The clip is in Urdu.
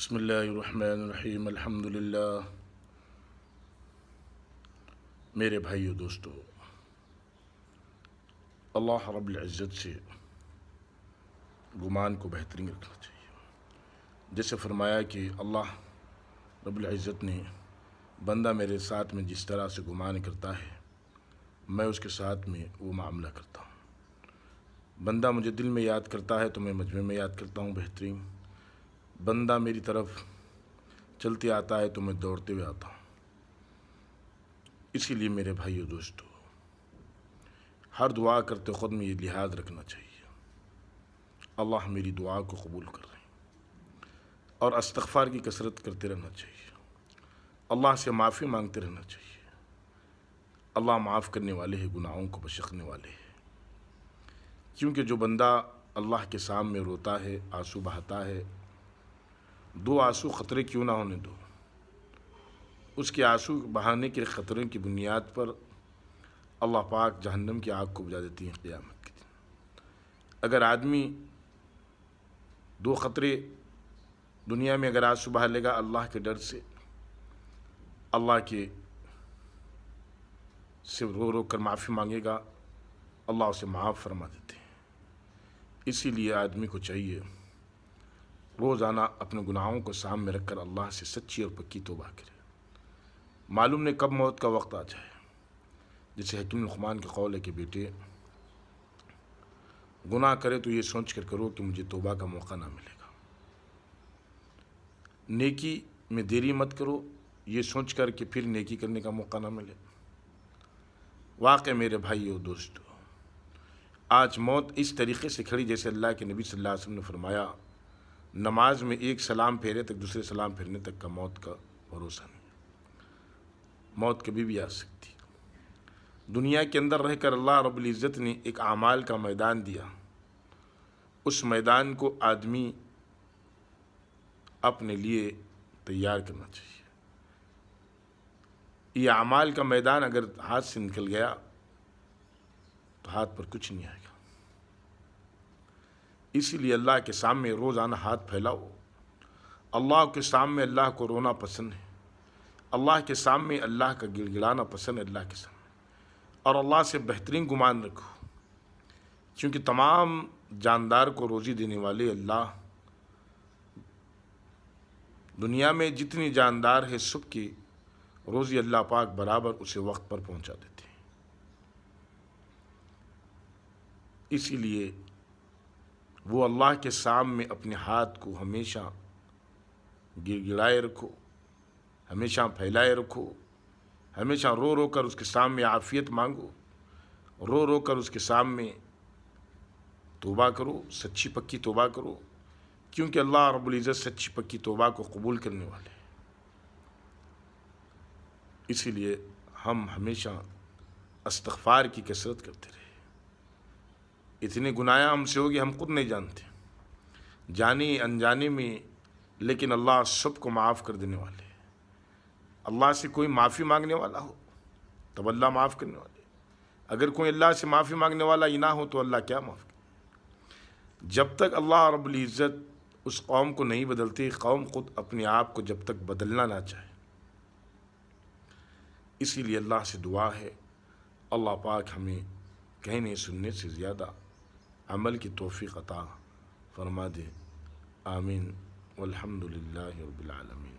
بسم اللہ الرحمن الرحیم الحمدللہ۔ میرے بھائیو دوستو، اللہ رب العزت سے گمان کو بہترین رکھنا چاہیے۔ جیسے فرمایا کہ اللہ رب العزت نے بندہ میرے ساتھ میں جس طرح سے گمان کرتا ہے میں اس کے ساتھ میں وہ معاملہ کرتا ہوں۔ بندہ مجھے دل میں یاد کرتا ہے تو میں مجمع میں یاد کرتا ہوں بہترین۔ بندہ میری طرف چلتے آتا ہے تو میں دوڑتے ہوئے آتا ہوں۔ اسی لیے میرے بھائیو دوستو، ہر دعا کرتے خود میں یہ لحاظ رکھنا چاہیے، اللہ میری دعا کو قبول کر رہے ہیں، اور استغفار کی کثرت کرتے رہنا چاہیے، اللہ سے معافی مانگتے رہنا چاہیے۔ اللہ معاف کرنے والے ہیں، گناہوں کو بخشنے والے ہیں۔ کیونکہ جو بندہ اللہ کے سامنے روتا ہے، آنسو بہاتا ہے، دو آنسو خطرے کیوں نہ ہونے دو، اس کے آنسو بہانے کے خطرے کی بنیاد پر اللہ پاک جہنم کی آگ کو بجھا دیتی ہیں قیامت کے دن۔ اگر آدمی دو خطرے دنیا میں اگر آنسو بہا لے گا اللہ کے ڈر سے، اللہ کے سے رو رو کر معافی مانگے گا، اللہ اسے معاف فرما دیتے ہیں۔ اسی لیے آدمی کو چاہیے روزانہ اپنے گناہوں کو سامنے رکھ کر اللہ سے سچی اور پکی توبہ کرے۔ معلوم نہیں کب موت کا وقت آ جائے۔ جیسے حکیم لقمان کے قول ہے کہ بیٹے گناہ کرے تو یہ سوچ کر کرو کہ مجھے توبہ کا موقع نہ ملے گا، نیکی میں دیری مت کرو یہ سوچ کر کہ پھر نیکی کرنے کا موقع نہ ملے۔ واقع میرے بھائیو دوستو، آج موت اس طریقے سے کھڑی جیسے اللہ کے نبی صلی اللہ علیہ وسلم نے فرمایا، نماز میں ایک سلام پھیرے تک دوسرے سلام پھیرنے تک کا موت کا بھروسہ نہیں۔ موت کبھی بھی آ سکتی۔ دنیا کے اندر رہ کر اللہ رب العزت نے ایک اعمال کا میدان دیا، اس میدان کو آدمی اپنے لیے تیار کرنا چاہیے۔ یہ اعمال کا میدان اگر ہاتھ سے نکل گیا تو ہاتھ پر کچھ نہیں آئے گا۔ اسی لیے اللہ کے سامنے روزانہ ہاتھ پھیلاؤ۔ اللہ کے سامنے اللہ کو رونا پسند ہے، اللہ کے سامنے اللہ کا گڑ گڑانا پسند ہے، اللہ کے سامنے، اور اللہ سے بہترین گمان رکھو، کیونکہ تمام جاندار کو روزی دینے والے اللہ، دنیا میں جتنی جاندار ہے سب کی روزی اللہ پاک برابر اسے وقت پر پہنچا دیتے ہیں۔ اسی لیے وہ اللہ کے سامنے اپنے ہاتھ کو ہمیشہ گڑ گڑائے رکھو، ہمیشہ پھیلائے رکھو، ہمیشہ رو رو کر اس کے سامنے عافیت مانگو، رو رو کر اس کے سامنے توبہ کرو، سچی پکی توبہ کرو، کیونکہ اللہ رب العزت سچی پکی توبہ کو قبول کرنے والے ہیں۔ اسی لیے ہم ہمیشہ استغفار کی کثرت کرتے رہے۔ اتنے گناہ ہم سے ہوگی ہم خود نہیں جانتے، جانی انجانے میں، لیکن اللہ سب کو معاف کر دینے والے ہیں۔ اللہ سے کوئی معافی مانگنے والا ہو تب اللہ معاف کرنے والے، اگر کوئی اللہ سے معافی مانگنے والا ہی نہ ہو تو اللہ کیا معاف کرے۔ جب تک اللہ رب العزت اس قوم کو نہیں بدلتی، قوم خود اپنے آپ کو جب تک بدلنا نہ چاہے۔ اسی لیے اللہ سے دعا ہے اللہ پاک ہمیں کہنے سننے سے زیادہ عمل کی توفیق عطا فرما دے، آمین، والحمد للہ رب العالمین۔